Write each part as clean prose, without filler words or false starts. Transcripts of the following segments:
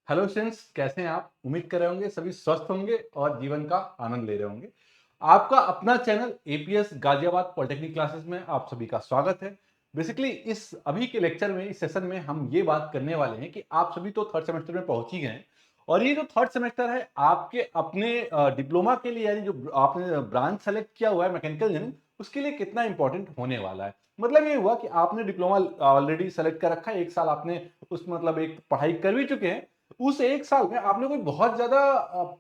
Hello friends, कैसे हैं आप? उम्मीद कर रहे होंगे सभी स्वस्थ होंगे और जीवन का आनंद ले रहे होंगे। आपका अपना channel APS Ghaziabad polytechnic classes में आप सभी का स्वागत है। बेसिकली इस अभी के लेक्चर में, इस सेशन में हम ये बात करने वाले हैं कि आप सभी तो थर्ड सेमेस्टर में पहुंच ही गए हैं और ये जो थर्ड सेमेस्टर है आपके अपने डिप्लोमा के लिए, यानी जो आपने ब्रांच सेलेक्ट किया हुआ है मैकेनिकल इंजीनियरिंग, उसके लिए कितना इंपॉर्टेंट होने वाला है। मतलब ये हुआ कि आपने डिप्लोमा ऑलरेडी सेलेक्ट कर रखा है, एक साल आपने उस मतलब एक पढ़ाई कर भी चुके हैं। उस 1 साल में आपने कोई बहुत ज़्यादा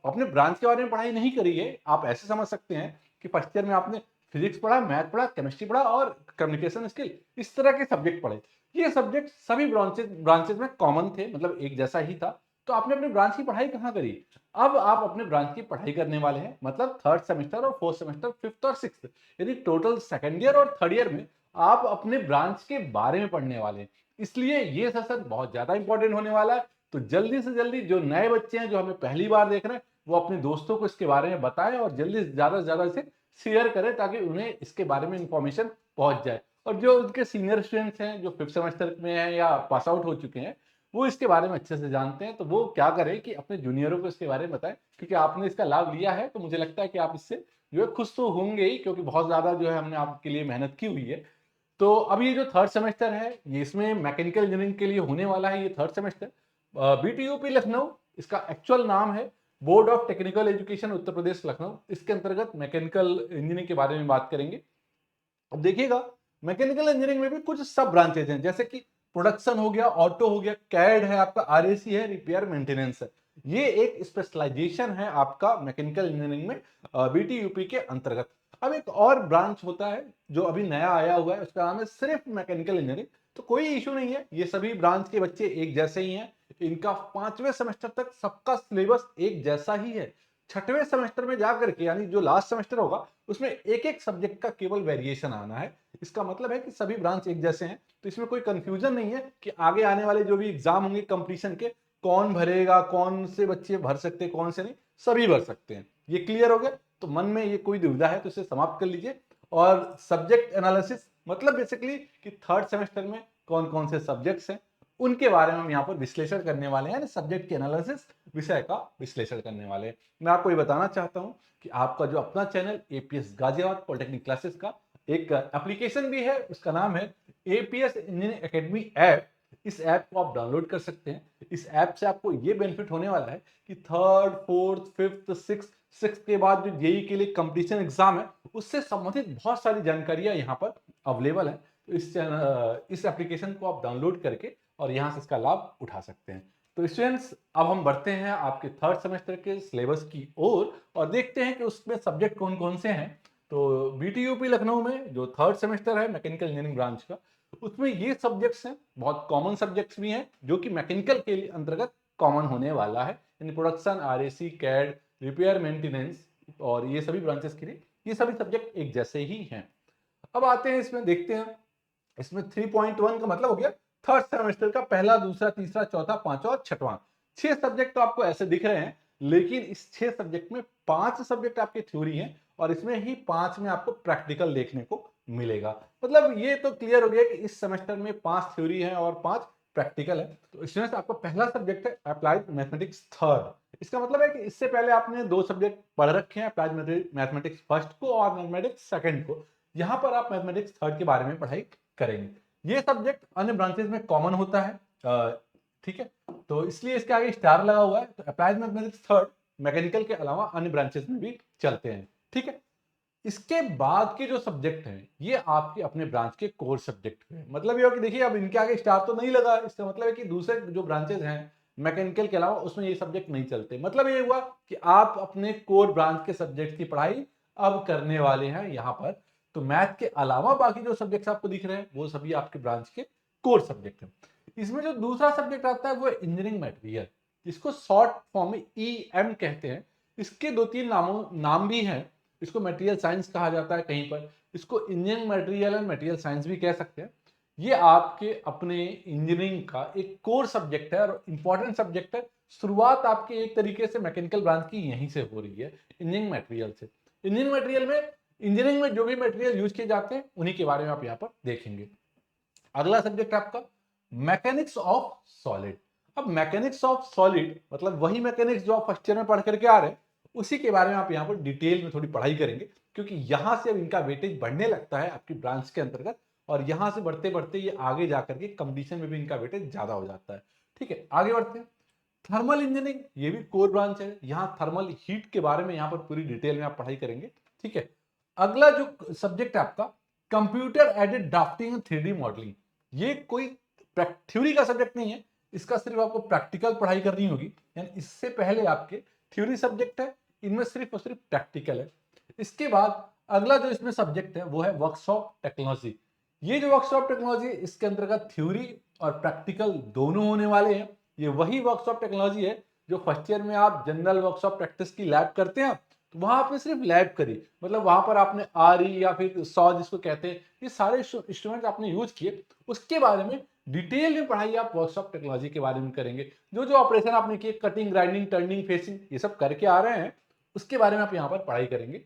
अपने ब्रांच के बारे में पढ़ाई नहीं करी है। आप ऐसे समझ सकते हैं कि फर्स्ट ईयर में आपने फिजिक्स पढ़ा, मैथ पढ़ा, केमिस्ट्री पढ़ा और कम्युनिकेशन स्किल, इस तरह के सब्जेक्ट पढ़े। ये सब्जेक्ट सभी ब्रांचेज़ में कॉमन थे, मतलब एक जैसा ही था। तो आपने अपने ब्रांच की पढ़ाई कहाँ करी? अब आप अपने ब्रांच की पढ़ाई करने वाले हैं, मतलब थर्ड सेमेस्टर और फोर्थ सेमेस्टर, फिफ्थ और सिक्स्थ, यानी टोटल सेकंड ईयर और थर्ड ईयर में आप अपने ब्रांच के बारे में पढ़ने वाले हैं। इसलिए ये सेशन बहुत ज़्यादा इंपॉर्टेंट होने वाला है। तो जल्दी से जल्दी जो नए बच्चे हैं, जो हमें पहली बार देख रहे हैं, वो अपने दोस्तों को इसके बारे में बताएं और जल्दी से ज़्यादा इसे शेयर करें ताकि उन्हें इसके बारे में इंफॉर्मेशन पहुंच जाए। और जो उनके सीनियर स्टूडेंट्स हैं, जो फिफ्थ सेमेस्टर में हैं या पास आउट हो चुके हैं, वो इसके बारे में अच्छे से जानते हैं, तो वो क्या करें कि अपने जूनियरों को इसके बारे में बताएं, क्योंकि आपने इसका लाभ लिया है तो मुझे लगता है कि आप इससे जो है खुश तो होंगे ही, क्योंकि बहुत ज़्यादा जो है हमने आपके लिए मेहनत की हुई है। तो अब ये जो थर्ड सेमेस्टर है, ये इसमें मैकेनिकल इंजीनियरिंग के लिए होने वाला है ये थर्ड सेमेस्टर। बीटीयूपी लखनऊ इसका एक्चुअल नाम है, board of technical education Uttar Pradesh Lucknow. इसके अंतर्गत मैकेनिकल इंजीनियरिंग के बारे में बात करेंगे। अब देखिएगा, मैकेनिकल इंजीनियरिंग में भी कुछ सब ब्रांचेज हैं, जैसे कि प्रोडक्शन हो गया, ऑटो हो गया, कैड है, आपका आरएसी है, रिपेयर मेंटेनेंस है। ये एक स्पेशलाइजेशन है आपका मैकेनिकल इंजीनियरिंग में बीटीयूपी के अंतर्गत। अब एक और ब्रांच होता है जो अभी नया आया हुआ है, उसका नाम है सिर्फ मैकेनिकल इंजीनियरिंग। तो कोई इशू नहीं है, ये सभी ब्रांच के बच्चे एक जैसे ही हैं। इनका 5वें सेमेस्टर तक सबका सिलेबस एक जैसा ही है। छठवें सेमेस्टर में जाकर के, यानी जो लास्ट सेमेस्टर होगा, उसमें एक एक सब्जेक्ट का केवल वेरिएशन आना है। इसका मतलब है कि सभी ब्रांच एक जैसे हैं, तो इसमें कोई कंफ्यूजन नहीं है कि आगे आने वाले जो भी एग्जाम होंगे कंपटीशन के, कौन भरेगा, कौन से बच्चे भर सकते हैं, कौन से नहीं, सभी भर सकते हैं। ये क्लियर हो गया? तो मन में ये कोई दुविधा है तो इसे समाप्त कर लीजिए। और सब्जेक्ट एनालिसिस मतलब बेसिकली कि थर्ड सेमेस्टर में कौन कौन से सब्जेक्ट्स हैं, उनके बारे में हम यहाँ पर विश्लेषण करने वाले हैं। सब्जेक्ट के एनालिसिस, विषय का विश्लेषण करने वाले हैं। मैं आपको ये बताना चाहता हूँ कि आपका जो अपना channel APS Ghaziabad polytechnic classes का एक एप्लीकेशन भी है, उसका नाम है एपीएस इंजीनियरिंग एकेडमी ऐप। इस ऐप को आप डाउनलोड कर सकते हैं। इस ऐप से आपको ये बेनिफिट होने वाला है कि थर्ड, फोर्थ, फिफ्थ, सिक्स के बाद जो जेई के लिए कंपटीशन एग्जाम है, उससे संबंधित बहुत सारी जानकारियां यहाँ पर अवेलेबल है। तो इस एप्लीकेशन को आप डाउनलोड करके और यहाँ से इसका लाभ उठा सकते हैं। तो स्टूडेंट्स, अब हम बढ़ते हैं आपके थर्ड सेमेस्टर के सिलेबस की ओर और देखते हैं कि उसमें सब्जेक्ट कौन कौन से हैं। तो बीटीयूपी लखनऊ में जो थर्ड सेमेस्टर है मैकेनिकल इंजीनियरिंग ब्रांच का, उसमें ये सब्जेक्ट्स हैं, बहुत कॉमन सब्जेक्ट्स भी हैं जो कि मैकेनिकल के अंतर्गत कॉमन होने वाला है। यानी production, RAC, CAD, repair maintenance और ये सभी ब्रांचेस के लिए ये सभी सब्जेक्ट एक जैसे ही हैं। अब आते हैं इसमें, देखते हैं इसमें 3.1 का मतलब हो गया थर्ड सेमेस्टर का पहला, दूसरा, तीसरा, चौथा, पांचवा और छठवां। 6 सब्जेक्ट तो आपको ऐसे दिख रहे हैं, लेकिन इस 6 सब्जेक्ट में 5 सब्जेक्ट आपके थ्योरी हैं और इसमें ही 5 में आपको प्रैक्टिकल देखने को मिलेगा। मतलब ये तो क्लियर हो गया कि इस सेमेस्टर में 5 थ्योरी है और 5 प्रैक्टिकल है। तो स्टूडेंट्स, आपका पहला सब्जेक्ट है अप्लाइड मैथमेटिक्स थर्ड। इसका मतलब है कि इससे पहले आपने 2 सब्जेक्ट पढ़ रखे हैं, अप्लाइड मैथमेटिक्स फर्स्ट को और मैथमेटिक्स सेकंड को। यहां पर आप मैथमेटिक्स थर्ड के बारे में पढ़ाई करेंगे। ये सब्जेक्ट अन्य ब्रांचेस में कॉमन होता है, ठीक है, तो इसलिए इसके आगे स्टार लगा हुआ है। तो अप्लाइड मैथमेटिक्स थर्ड मैकेनिकल के अलावा अन्य ब्रांचेस में भी चलते हैं, ठीक है। इसके बाद के जो सब्जेक्ट हैं, ये आपके अपने ब्रांच के कोर सब्जेक्ट हैं। मतलब ये हो कि देखिए, अब इनके आगे स्टार तो नहीं लगा, इसका मतलब है कि दूसरे जो ब्रांचेस हैं मैकेनिकल के अलावा, उसमें ये सब्जेक्ट नहीं चलते। मतलब ये हुआ कि आप अपने कोर ब्रांच के सब्जेक्ट की पढ़ाई अब करने वाले हैं यहाँ पर। तो मैथ के अलावा बाकी जो सब्जेक्ट्स आपको दिख रहे हैं, वो सभी आपके ब्रांच के कोर सब्जेक्ट हैं। इसमें जो दूसरा सब्जेक्ट आता है वो है इंजीनियरिंग मटेरियल, जिसको शॉर्ट फॉर्म में ईएम कहते हैं। इसके 2-3 नाम भी हैं। इसको मटेरियल साइंस कहा जाता है कहीं पर, इसको engineering material and material science भी कह सकते हैं। ये आपके अपने इंजीनियरिंग का एक कोर सब्जेक्ट है और इंपॉर्टेंट सब्जेक्ट है। शुरुआत आपके एक तरीके से मैकेनिकल ब्रांच की यहीं से हो रही है, इंजीनियरिंग मटेरियल से। इंजीनियरिंग में जो भी मटेरियल यूज किए जाते हैं, उन्हीं के बारे में आप यहाँ पर देखेंगे। अगला सब्जेक्ट आपका मैकेनिक्स ऑफ सॉलिड। अब मैकेनिक्स ऑफ सॉलिड मतलब वही मैकेनिक्स जो आप फर्स्ट ईयर में पढ़ करके आ रहे हैं, उसी के बारे में आप यहाँ पर डिटेल में थोड़ी पढ़ाई करेंगे, क्योंकि यहाँ से अब इनका वेटेज बढ़ने लगता है आपकी ब्रांच के अंतर्गत, और यहाँ से बढ़ते बढ़ते ये आगे जाकर के कंपटीशन में भी इनका वेटेज ज्यादा हो जाता है। ठीक है, आगे बढ़ते हैं। थर्मल इंजीनियरिंग, ये भी कोर ब्रांच है, यहाँ थर्मल हीट के बारे में यहाँ पर पूरी डिटेल में आप पढ़ाई करेंगे। ठीक है, अगला जो सब्जेक्ट है आपका computer aided drafting and 3D modelling, ये कोई थ्योरी का सब्जेक्ट नहीं है, इसका सिर्फ आपको प्रैक्टिकल पढ़ाई करनी होगी, यानी इससे पहले आपके थ्योरी सब्जेक्ट है, इनमें सिर्फ और सिर्फ प्रैक्टिकल है। इसके बाद अगला जो इसमें सब्जेक्ट है वो है वर्कशॉप टेक्नोलॉजी। ये जो वर्कशॉप टेक्नोलॉजी इसके अंतर्गत थ्योरी और प्रैक्टिकल दोनों होने वाले हैं। ये वही वर्कशॉप टेक्नोलॉजी है जो फर्स्ट ईयर में आप जनरल वर्कशॉप प्रैक्टिस की लैब करते हैं, तो वहां आपने सिर्फ लैब करी, मतलब वहां पर आपने आरी या फिर सॉ जिसको कहते हैं, ये सारे इंस्ट्रूमेंट आपने यूज किए, उसके बारे में डिटेल में पढ़ाई आप वर्कशॉप टेक्नोलॉजी के बारे में करेंगे। जो जो ऑपरेशन आपने किए, कटिंग, ग्राइंडिंग, टर्निंग, फेसिंग, ये सब करके आ रहे हैं, उसके बारे में आप यहाँ पर पढ़ाई करेंगे।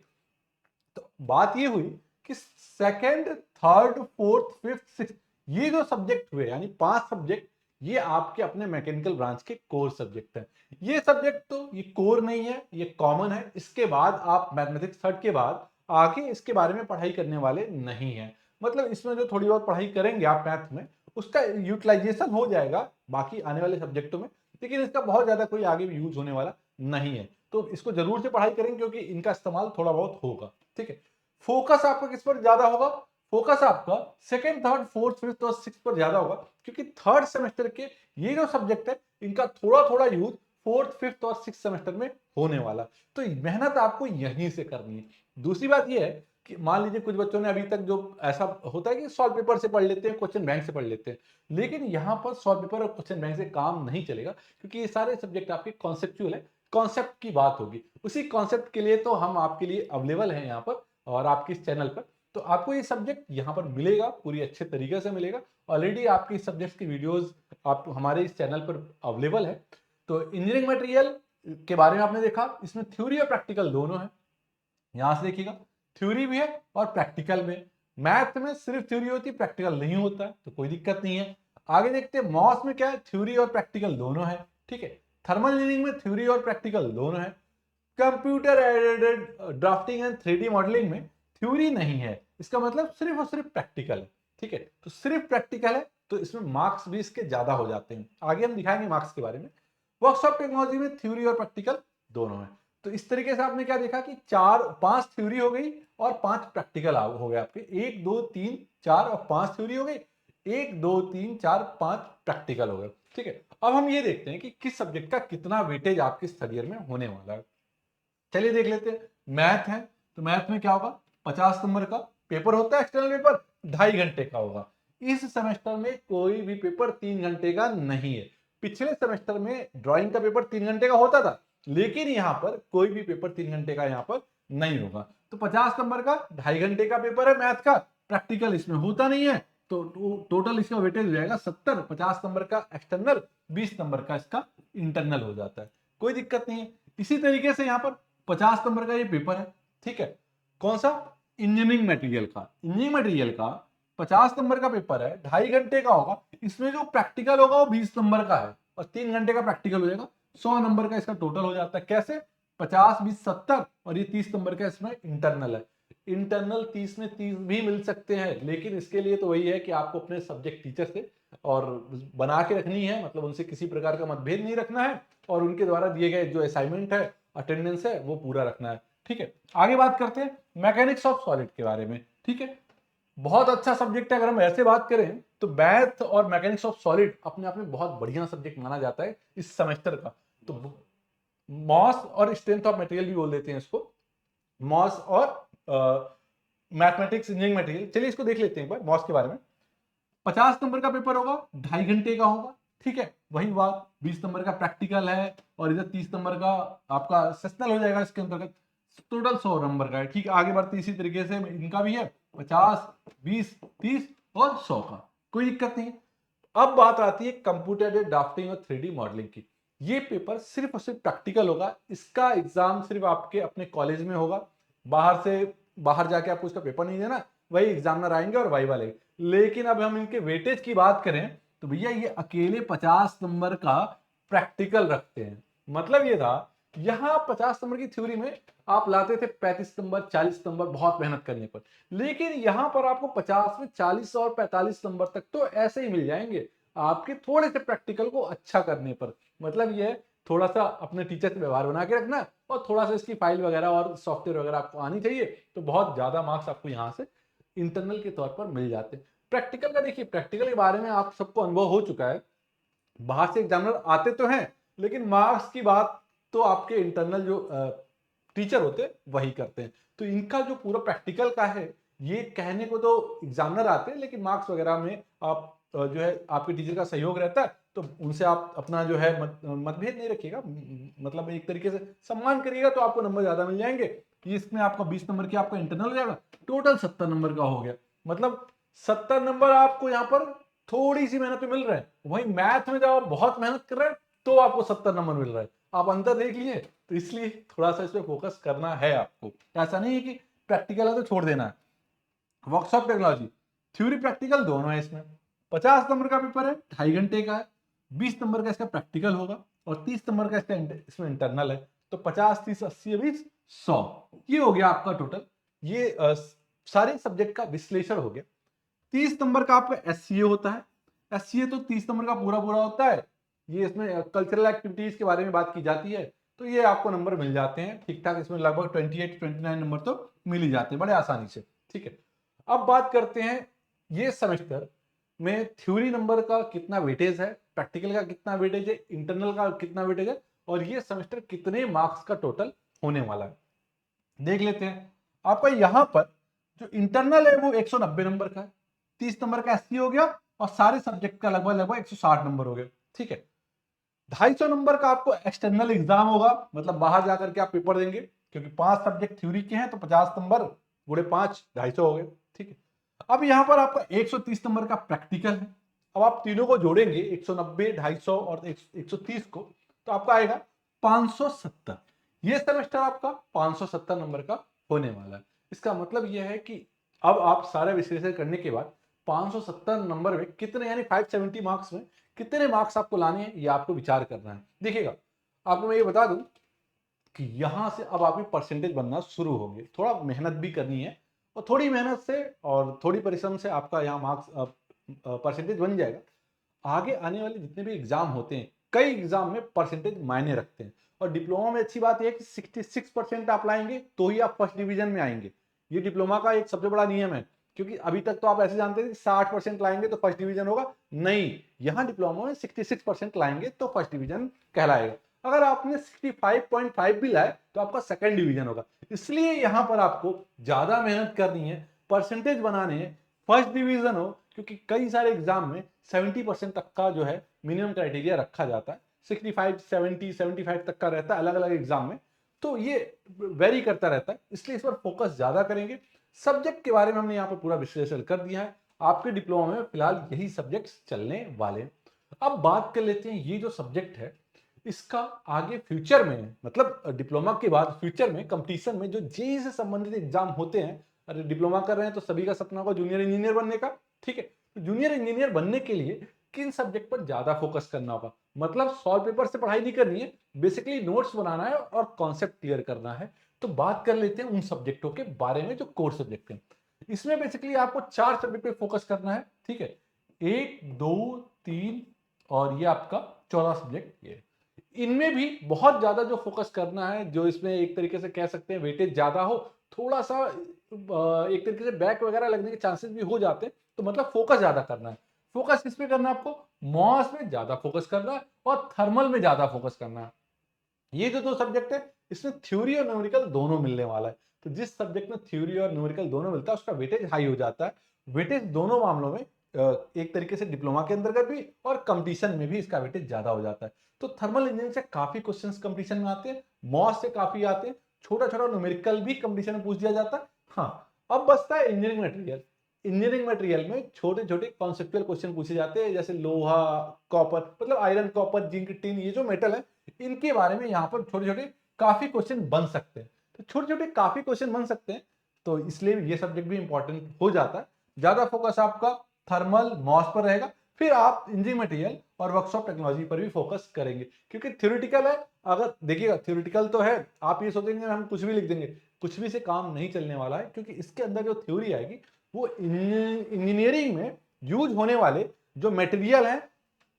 तो बात ये हुई कि second, third, fourth, fifth, six, ये जो सब्जेक्ट हुए यानी 5 सब्जेक्ट, ये आपके अपने मैकेनिकल ब्रांच के कोर सब्जेक्ट हैं। ये सब्जेक्ट तो ये कोर नहीं है, ये कॉमन है। इसके बाद आप मैथमेटिक्स थर्ड के बाद आगे इसके बारे में पढ़ाई करने वाले नहीं है, मतलब इसमें जो थोड़ी बहुत पढ़ाई करेंगे आप मैथ में, उसका यूटिलाइजेशन हो जाएगा बाकी आने वाले सब्जेक्टों में, लेकिन इसका बहुत ज्यादा कोई आगे यूज होने वाला नहीं है। तो इसको जरूर से पढ़ाई करेंगे क्योंकि इनका इस्तेमाल थोड़ा बहुत होगा। ठीक है, फोकस आपका किस पर ज्यादा होगा? फोकस आपका सेकंड, थर्ड, फोर्थ, फिफ्थ और सिक्स पर ज्यादा होगा, क्योंकि थर्ड सेमेस्टर के ये जो सब्जेक्ट है इनका थोड़ा थोड़ा यूज फोर्थ, फिफ्थ और सिक्स सेमेस्टर में होने वाला। तो मेहनत आपको यहीं से करनी है। दूसरी बात यह है कि मान लीजिए कुछ बच्चों ने अभी तक जो ऐसा होता है कि सॉल्व पेपर से पढ़ लेते हैं, क्वेश्चन बैंक से पढ़ लेते हैं, लेकिन यहाँ पर सॉल्व पेपर और क्वेश्चन बैंक से काम नहीं चलेगा, क्योंकि ये सारे सब्जेक्ट आपके कॉन्सेप्चुअल है। कॉन्सेप्ट की बात होगी, उसी कॉन्सेप्ट के लिए तो हम आपके लिए अवेलेबल हैं यहाँ पर और आपके इस चैनल पर। तो आपको ये सब्जेक्ट यहाँ पर मिलेगा, पूरी अच्छे तरीके से मिलेगा। ऑलरेडी आपकी इस सब्जेक्ट की वीडियोस आप हमारे इस चैनल पर अवेलेबल है। तो इंजीनियरिंग मटेरियल के बारे में आपने देखा, इसमें थ्योरी और प्रैक्टिकल दोनों है। यहां से देखिएगा, थ्योरी भी है और प्रैक्टिकल में। मैथ में सिर्फ थ्योरी होती है, प्रैक्टिकल नहीं होता है, तो कोई दिक्कत नहीं है। आगे देखते हैं मॉस में क्या है, थ्योरी और प्रैक्टिकल दोनों है। ठीक है, थर्मल इंजीनियरिंग में थ्योरी और प्रैक्टिकल दोनों है। Computer aided drafting and 3D modelling में थ्योरी नहीं है, इसका मतलब सिर्फ और सिर्फ प्रैक्टिकल है। ठीक है, तो सिर्फ प्रैक्टिकल है, तो इसमें मार्क्स भी इसके ज्यादा हो जाते हैं। आगे हम दिखाएंगे मार्क्स के बारे में। वर्कशॉप टेक्नोलॉजी में थ्योरी और प्रैक्टिकल दोनों है। तो इस तरीके से आपने क्या देखा कि 5 थ्योरी हो गई और 5 प्रैक्टिकल हो गए आपके। 1 2 3 4 और 5 थ्योरी हो गई, 1 2 3 4 5 प्रैक्टिकल हो गए। ठीक है, अब हम ये देखते हैं कि किस सब्जेक्ट का कितना वेटेज आपके थर्ड ईयर में होने वाला है। चलिए देख लेते हैं। मैथ है, तो मैथ में क्या होगा, 50 नंबर का पेपर होता है, एक्सटर्नल पेपर 2.5 घंटे का होगा। इस सेमेस्टर में कोई भी पेपर 3 घंटे का नहीं है। पिछले सेमेस्टर में ड्राइंग का पेपर 3 घंटे का होता था, लेकिन यहाँ पर कोई भी पेपर 3 घंटे का यहाँ पर नहीं होगा। तो 50 नंबर का 2.5 घंटे का पेपर है मैथ का, प्रैक्टिकल इसमें होता नहीं है, तो टोटल इसका वेटेज हो जाएगा 70। 50 नंबर का एक्सटर्नल, 20 नंबर का इसका इंटरनल हो जाता है, कोई दिक्कत नहीं है। इसी तरीके से यहाँ पर 50 नंबर का ये पेपर है। ठीक है, कौन सा? इंजीनियरिंग मटेरियल का। इंजीनियरिंग मटेरियल का 50 नंबर का पेपर है, 2.5 घंटे का होगा। इसमें जो प्रैक्टिकल होगा वो 20 नंबर का है और 3 घंटे का प्रैक्टिकल हो जाएगा। 100 नंबर का इसका टोटल हो जाता है। कैसे? 50 20 70 और ये 30 नंबर का इसमें इंटरनल है। इंटरनल 30 में 30 भी मिल सकते हैं, लेकिन इसके लिए तो वही है कि आपको अपने सब्जेक्ट टीचर से और बना के रखनी है, मतलब उनसे किसी प्रकार का मतभेद नहीं रखना है, और उनके द्वारा दिए गए जो असाइनमेंट है, अटेंडेंस है, वो पूरा रखना है। ठीक है, आगे बात करते हैं मैकेनिक्स ऑफ सॉलिड के बारे में। ठीक है, बहुत अच्छा सब्जेक्ट है। अगर हम ऐसे बात करें तो मैथ और मैकेनिक्स ऑफ सॉलिड अपने आप में बहुत बढ़िया सब्जेक्ट माना जाता है इस सेमेस्टर का। तो मॉस और स्ट्रेंथ ऑफ मटेरियल भी बोल देते हैं इसको, मॉस और मैथमेटिक्स इंजीनियरिंग मटेरियल। चलिए इसको देख लेते हैं एक बार मॉस के बारे में। 50 नंबर का पेपर होगा, 2.5 घंटे का होगा। ठीक है, वही बात, 20 नंबर का प्रैक्टिकल है और इधर 30 नंबर का आपका सेशनल हो जाएगा इसके अंतर्गत। टोटल 100 नंबर का है। ठीक है, आगे बढ़ते इसी तरीके से इनका भी है, 50 20 30 और 100 का, कोई दिक्कत नहीं है। अब बात आती है कंप्यूटर ड्राफ्टिंग और 3D मॉडलिंग की। ये पेपर सिर्फ और सिर्फ प्रैक्टिकल होगा, इसका एग्जाम सिर्फ आपके अपने कॉलेज में होगा। बाहर जाके आपको इसका पेपर नहीं देना, वही एग्जामिनर आएंगे और वाइवा लेंगे। लेकिन अब हम इनके वेटेज की बात करें तो भैया ये अकेले 50 नंबर का प्रैक्टिकल रखते हैं। मतलब ये था, यहाँ 50 नंबर की थ्योरी में आप लाते थे 35 नंबर 40 नंबर बहुत मेहनत करने पर, लेकिन यहाँ पर आपको 50 में 40 और 45 नंबर तक तो ऐसे ही मिल जाएंगे आपके थोड़े से प्रैक्टिकल को अच्छा करने पर। मतलब ये थोड़ा सा अपने टीचर से व्यवहार बना के रखना और थोड़ा सा इसकी फाइल वगैरह और सॉफ्टवेयर वगैरह आपको आनी चाहिए, तो बहुत ज्यादा मार्क्स आपको यहाँ से इंटरनल के तौर पर मिल जाते हैं। प्रैक्टिकल का देखिए, प्रैक्टिकल के बारे में आप सबको अनुभव हो चुका है, बाहर से एग्जामिनर आते तो हैं लेकिन मार्क्स की बात तो आपके इंटरनल जो टीचर होते हैं वही करते हैं। तो इनका जो पूरा प्रैक्टिकल का है, ये कहने को तो एग्जामिनर आते हैं लेकिन मार्क्स वगैरह में आप जो है आपके टीचर का सहयोग रहता है, तो उनसे आप अपना जो है मतभेद नहीं रखिएगा, मतलब एक तरीके से सम्मान करिएगा तो आपको नंबर ज्यादा मिल जाएंगे। कि इसमें आपका 20 नंबर की आपका इंटरनल हो जाएगा, टोटल 70 नंबर का हो गया। मतलब 70 नंबर आपको यहाँ पर थोड़ी सी मेहनत में मिल रहा है। वहीं मैथ में जब आप बहुत मेहनत कर रहे हैं तो आपको 70 नंबर मिल रहा है। आप अंतर देख लीजिए, तो इसलिए थोड़ा सा इस पर फोकस करना है आपको। ऐसा नहीं है कि प्रैक्टिकल है तो छोड़ देना है। वर्कशॉप टेक्नोलॉजी थ्योरी प्रैक्टिकल दोनों है इसमें। 50 नंबर का पेपर है, 2.5 घंटे का है। 20 नंबर का इसका प्रैक्टिकल होगा और 30 नंबर का इसका इसमें इंटरनल है। तो 50 30 80 20 100 ये हो गया आपका टोटल। ये सारे सब्जेक्ट का विश्लेषण हो गया। 30 नंबर का आपका एससीए होता है। एससीए तो 30 नंबर का पूरा पूरा होता है। ये इसमें कल्चरल एक्टिविटीज के बारे में बात की जाती है, तो ये आपको नंबर मिल जाते हैं ठीक ठाक। इसमें लगभग 28 29 नंबर तो मिल ही जाते हैं बड़े आसानी से। ठीक है, अब बात करते हैं ये सेमेस्टर में थ्योरी नंबर का कितना वेटेज है, प्रैक्टिकल का कितना वेटेज है, इंटरनल का कितना वेटेज है, और ये सेमेस्टर कितने मार्क्स का टोटल होने वाला है देख लेते हैं। आपका यहाँ पर जो इंटरनल है वो 190 नंबर का है। 30 नंबर का एससी हो गया और सारे सब्जेक्ट का लगभग लगभग 160 नंबर हो गए। ठीक है, 250 नंबर का आपको एक्सटर्नल एग्जाम होगा, मतलब बाहर जाकर के आप पेपर देंगे, क्योंकि 5 सब्जेक्ट थ्योरी के हैं तो 50 नंबर गुणे 5 250 हो गए। ठीक है, अब यहां पर आपका 130 नंबर का प्रैक्टिकल है। अब आप तीनों को जोड़ेंगे 190 250 और 130 को, तो आपका आएगा 570। ये सेमेस्टर आपका 570 नंबर का होने वाला है। इसका मतलब यह है कि अब आप सारा विश्लेषण करने के बाद 570 नंबर में कितने, यानी 570 मार्क्स में कितने मार्क्स आपको लाने हैं, ये आपको विचार करना है। देखिएगा, आपको मैं ये बता दूं कि यहां से अब आपकी परसेंटेज बनना शुरू होंगे। थोड़ा मेहनत भी करनी है और थोड़ी मेहनत से और थोड़ी परिश्रम से आपका यहाँ मार्क्स परसेंटेज बन जाएगा। आगे आने वाले जितने भी एग्जाम होते हैं, कई एग्जाम में परसेंटेज मायने रखते हैं, और डिप्लोमा में अच्छी बात यह है कि 66% आप लाएंगे तो ही आप फर्स्ट डिवीजन में आएंगे। ये डिप्लोमा का एक सबसे बड़ा नियम है, क्योंकि अभी तक तो आप ऐसे जानते थे कि 60% लाएंगे तो फर्स्ट डिवीजन होगा। नहीं, यहाँ डिप्लोमा में 66% लाएंगे तो फर्स्ट डिवीजन कहलाएगा। अगर आपने 65.5 भी लाए तो आपका सेकंड डिवीजन होगा। इसलिए यहाँ पर आपको ज्यादा मेहनत करनी है, परसेंटेज बनाने हैं, फर्स्ट डिवीजन हो, क्योंकि कई सारे एग्जाम में 70% तक का जो है मिनिमम क्राइटेरिया रखा जाता है। 65 70 75 तक का रहता है अलग अलग एग्जाम में, तो ये वेरी करता रहता है। इसलिए इस पर फोकस ज्यादा करेंगे। सब्जेक्ट के बारे में हमने यहाँ पर पूरा विश्लेषण कर दिया है। आपके डिप्लोमा में फिलहाल यही सब्जेक्ट चलने वाले हैं। अब बात कर लेते हैं, ये जो सब्जेक्ट है इसका आगे फ्यूचर में, मतलब डिप्लोमा के बाद फ्यूचर में कंपटीशन में जो जेईई से संबंधित एग्जाम होते हैं। अरे डिप्लोमा कर रहे हैं तो सभी का सपना होगा जूनियर इंजीनियर बनने का। ठीक है, तो जूनियर इंजीनियर बनने के लिए किन सब्जेक्ट पर ज्यादा फोकस करना होगा, मतलब सॉल्व पेपर से पढ़ाई नहीं करनी है, बेसिकली नोट्स बनाना है और कॉन्सेप्ट क्लियर करना है। तो बात कर लेते हैं उन सब्जेक्टों के बारे में जो कोर सब्जेक्ट हैं। इसमें बेसिकली आपको 4 सब्जेक्ट पे फोकस करना है। ठीक है, 1 2 3 और ये आपका चौथा सब्जेक्ट ये। इनमें भी बहुत ज्यादा जो फोकस करना है, जो इसमें एक तरीके से कह सकते हैं वेटेज ज्यादा हो, थोड़ा सा एक तरीके से बैक वगैरह लगने के चांसेस भी हो जाते हैं, तो मतलब फोकस ज्यादा करना है। फोकस किस पे करना है आपको, मॉस में ज्यादा फोकस करना है और थर्मल में ज्यादा फोकस करना है। ये जो दो सब्जेक्ट है इसमें थ्योरी और न्यूमेरिकल दोनों मिलने वाला है। तो जिस सब्जेक्ट में थ्योरी और न्यूमेरिकल दोनों मिलता है उसका वेटेज हाई हो जाता है। वेटेज दोनों मामलों में एक तरीके से डिप्लोमा के अंतर्गत भी और कंपटीशन में भी इसका वेटेज ज्यादा हो जाता है। तो थर्मल इंजीनियरिंग से काफी क्वेश्चंस कंपटीशन में आते हैं, मॉस से काफी आते हैं, छोटा छोटा न्यूमेरिकल भी कंपटीशन में पूछ दिया जाता है। हाँ, अब बचता है इंजीनियरिंग मटेरियल। इंजीनियरिंग मटेरियल में छोटे छोटे कॉन्सेप्चुअल क्वेश्चन पूछे जाते हैं, जैसे लोहा, कॉपर, मतलब आयरन, कॉपर, जिंक, टिन, ये जो मेटल है इनके बारे में यहाँ पर छोटे छोटे काफी क्वेश्चन बन सकते हैं। तो छोटे छोटे काफी क्वेश्चन बन सकते हैं, तो इसलिए ये सब्जेक्ट भी इंपॉर्टेंट हो जाता है। ज्यादा फोकस आपका थर्मल मॉस पर रहेगा। फिर आप इंजीनियरिंग मटेरियल और वर्कशॉप टेक्नोलॉजी पर भी फोकस करेंगे, क्योंकि थ्योरेटिकल है। अगर देखिएगा थ्योरेटिकल तो है, आप ये सोचेंगे हम कुछ भी लिख देंगे, कुछ भी से काम नहीं चलने वाला है, क्योंकि इसके अंदर जो थ्योरी आएगी वो इंजीनियरिंग में यूज होने वाले जो मटेरियल हैं,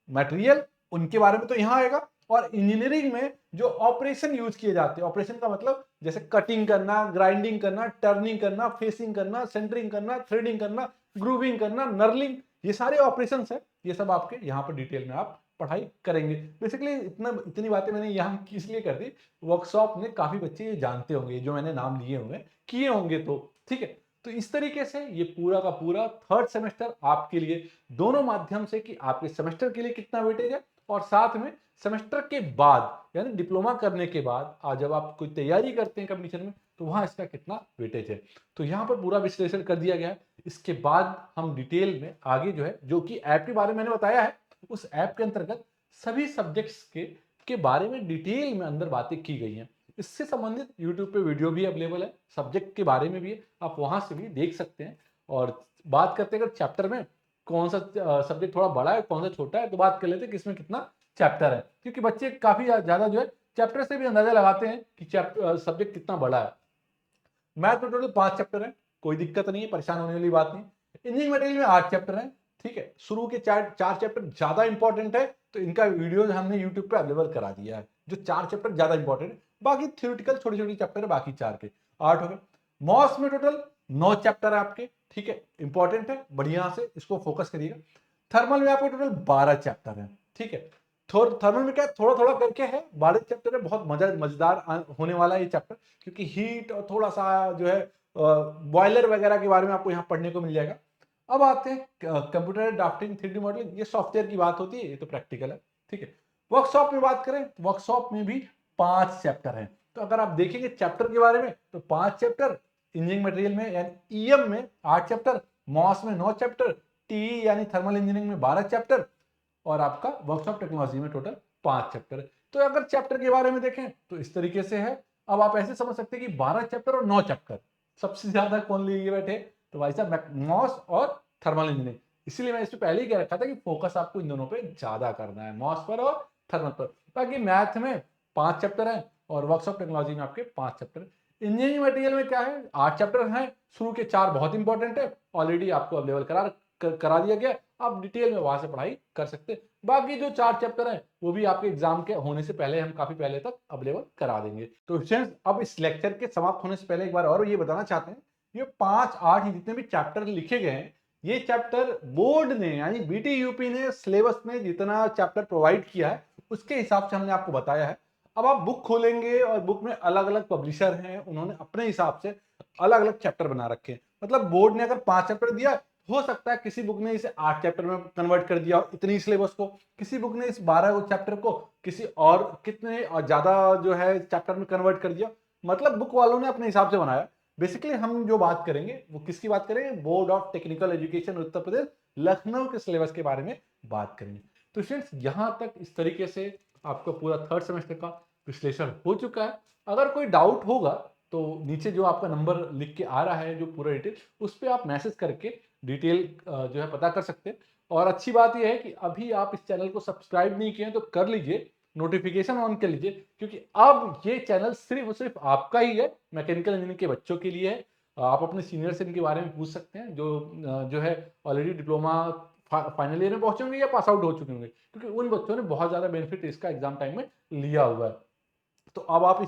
मटेरियल उनके बारे में तो यहाँ आएगा, और इंजीनियरिंग में जो ऑपरेशन यूज किए जाते हैं, ऑपरेशन का मतलब जैसे कटिंग करना, ग्राइंडिंग करना, टर्निंग करना, फेसिंग करना, सेंटरिंग करना, थ्रेडिंग करना, ग्रूविंग करना, नर्लिंग, ये सारे ऑपरेशंस है, ये सब आपके यहाँ पर डिटेल में आप पढ़ाई करेंगे। बेसिकली इतनी बातें मैंने यहाँ इसलिए कर दी, वर्कशॉप में काफी बच्चे ये जानते होंगे, जो मैंने नाम लिए होंगे, किए होंगे, तो ठीक है। तो इस तरीके से ये पूरा का पूरा थर्ड सेमेस्टर आपके लिए दोनों माध्यम से, कि आपके सेमेस्टर के लिए कितना वेटेज है, और साथ में सेमेस्टर के बाद यानी डिप्लोमा करने के बाद आज जब आप कोई तैयारी करते हैं कंपटीशन में, तो वहां इसका कितना वेटेज है। तो यहाँ पर पूरा विश्लेषण कर दिया गया है। इसके बाद हम डिटेल में आगे जो है, जो कि ऐप के बारे में मैंने बताया है, उस ऐप के अंतर्गत सभी सब्जेक्ट्स के बारे में डिटेल में अंदर बातें की गई हैं। इससे संबंधित यूट्यूब पे वीडियो भी अवेलेबल है, सब्जेक्ट के बारे में भी है, आप वहां से भी देख सकते हैं। और बात करते हैं अगर चैप्टर में कौन सा सब्जेक्ट थोड़ा बड़ा है, कौन सा छोटा है, तो बात कर लेते हैं कि इसमें कितना चैप्टर है, क्योंकि बच्चे काफी ज्यादा जो है चैप्टर से भी अंदाजा लगाते हैं कि सब्जेक्ट कितना बड़ा है। मैथ में टोटल 5 चैप्टर है, कोई दिक्कत नहीं है, परेशान होने वाली बात नहीं। इंजीनियरिंग मटेरियल में 8 चैप्टर है, ठीक है। शुरू के चार चैप्टर ज्यादा इंपॉर्टेंट है, तो इनका वीडियो हमने यूट्यूब पे अवेलेबल करा दिया है, जो 4 चैप्टर ज्यादा इंपॉर्टेंट है, बाकी थ्योरेटिकल छोटे छोटे चैप्टर है, बाकी 4 के 8 हो गए। मॉस में टोटल 9 चैप्टर है आपके, ठीक है, इंपॉर्टेंट है, बढ़िया से इसको फोकस करिएगा। थर्मल में आपको टोटल 12 चैप्टर है, ठीक है। थर्मल में क्या थोड़ा थोड़ा करके है, 12 चैप्टर है, बहुत मजेदार होने वाला है ये चैप्टर, क्योंकि हीट और थोड़ा सा जो है बॉयलर वगैरह के बारे में आपको यहाँ पढ़ने को मिल जाएगा। अब आते हैं कंप्यूटर ड्राफ्टिंग, 3D मॉडलिंग, ये सॉफ्टवेयर की बात होती है, ये तो प्रैक्टिकल है, ठीक है। वर्कशॉप में बात करें, वर्कशॉप में भी 5 चैप्टर हैं। तो अगर आप देखेंगे चैप्टर के बारे में, तो 5 चैप्टर इंजीनियरिंग मटेरियल में यानी ईएम में 8 चैप्टर, मॉस में 9 चैप्टर, टीई यानी थर्मल इंजीनियरिंग में 12 चैप्टर, और आपका वर्कशॉप टेक्नोलॉजी में टोटल 5 चैप्टर है। तो अगर चैप्टर के बारे में देखें तो इस तरीके से है। अब आप ऐसे समझ सकते हैं कि 12 चैप्टर और 9 चैप्टर, सबसे ज्यादा कौन लिए बैठे, तो भाई साहब मॉस और थर्मल इंजीनियरिंग। इसीलिए मैं इस पे पहले ही कह रखा था कि फोकस आपको इन दोनों पे ज्यादा करना है, मॉस पर और थर्मल पर। बाकी मैथ में 5 चैप्टर है और वर्कशॉप टेक्नोलॉजी में आपके 5 चैप्टर। इंजीनियरिंग मटेरियल में क्या है, 8 चैप्टर हैं, शुरू के 4 बहुत इंपॉर्टेंट है, ऑलरेडी आपको अवेलेबल करा दिया गया, आप डिटेल में वहां से पढ़ाई कर सकते हैं। बाकी जो 4 चैप्टर हैं वो भी आपके एग्जाम के होने से पहले हम काफी पहले तक अवेलेबल करा देंगे। तो स्टूडेंट्स, अब इस लेक्चर के समाप्त होने से पहले एक बार और ये बताना चाहते हैं, ये 5 8 जितने भी चैप्टर लिखे गए हैं, ये चैप्टर बोर्ड ने यानी बीटीयूपी ने सिलेबस में जितना चैप्टर प्रोवाइड किया है उसके हिसाब से हमने आपको बताया है। अब आप बुक खोलेंगे और बुक में अलग अलग पब्लिशर हैं, उन्होंने अपने हिसाब से अलग अलग चैप्टर बना रखे हैं। मतलब बोर्ड ने अगर 5 चैप्टर दिया, हो सकता है किसी बुक ने इसे 8 चैप्टर में कन्वर्ट कर दिया इतनी सिलेबस को, किसी बुक ने इस 12 चैप्टर को किसी और कितने और ज्यादा जो है चैप्टर में कन्वर्ट कर दिया। मतलब बुक वालों ने अपने हिसाब से बनाया। बेसिकली हम जो बात करेंगे वो किसकी बात करेंगे, board of technical education Uttar Pradesh Lucknow के सिलेबस के बारे में बात करेंगे। तो स्टूडेंट्स, यहां तक इस तरीके से आपका पूरा थर्ड सेमेस्टर का विश्लेषण हो चुका है। अगर कोई डाउट होगा तो नीचे जो आपका नंबर लिख के आ रहा है, जो पूरा डिटेल, उस पर आप मैसेज करके डिटेल जो है पता कर सकते हैं। और अच्छी बात यह है कि अभी आप इस चैनल को सब्सक्राइब नहीं किए हैं तो कर लीजिए, नोटिफिकेशन ऑन कर लीजिए, क्योंकि अब ये चैनल सिर्फ और सिर्फ आपका ही है, मैकेनिकल इंजीनियरिंग के बच्चों के लिए है। आप अपने सीनियर से इनके बारे में पूछ सकते हैं, जो है ऑलरेडी डिप्लोमा फाइनल ईयर में पहुंचे होंगे या पास आउट हो चुके होंगे, क्योंकि उन बच्चों ने बहुत ज्यादा बेनिफिट इसका एग्जाम टाइम में लिया हुआ है। तो अब आप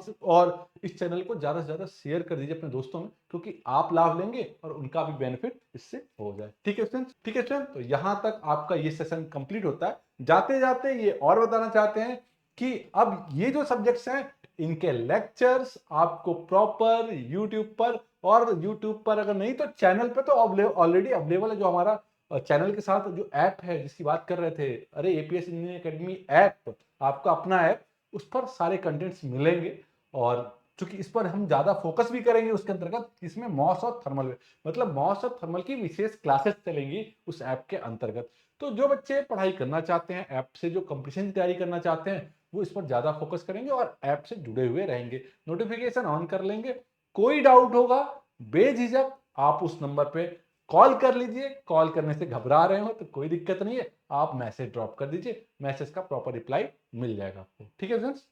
इस चैनल को ज्यादा से ज्यादा शेयर कर दीजिए अपने दोस्तों में, क्योंकि आप लाभ लेंगे और उनका भी बेनिफिट इससे हो जाए। ठीक है फ्रेंड्स, ठीक है फ्रेंड्स, तो यहां तक आपका ये सेशन कंप्लीट होता है। जाते जाते ये और बताना चाहते हैं कि अब ये जो सब्जेक्ट्स हैं इनके लेक्चर्स आपको प्रॉपर यूट्यूब पर, और यूट्यूब पर अगर नहीं तो चैनल पे तो ऑलरेडी अवेलेबल है, जो हमारा चैनल के साथ जो ऐप है जिसकी बात कर रहे थे, अरे एपीएस इंजीनियरिंग एकेडमी ऐप, आपका अपना ऐप, उस पर सारे कंटेंट्स मिलेंगे। और चूंकि इस पर हम ज्यादा फोकस भी करेंगे उसके अंतर्गत, इसमें मॉस और थर्मल में, मतलब मॉस और थर्मल की विशेष क्लासेस चलेंगी उस ऐप के अंतर्गत। तो जो बच्चे पढ़ाई करना चाहते हैं, ऐप से जो कंपटीशन की तैयारी करना चाहते हैं, वो इस पर ज्यादा फोकस करेंगे और ऐप से जुड़े हुए रहेंगे, नोटिफिकेशन ऑन कर लेंगे। कोई डाउट होगा बेझिझक आप उस नंबर पे कॉल कर लीजिए, कॉल करने से घबरा रहे हो तो कोई दिक्कत नहीं है, आप मैसेज ड्रॉप कर दीजिए, मैसेज का प्रॉपर रिप्लाई मिल जाएगा आपको। ठीक है फ्रेंड्स?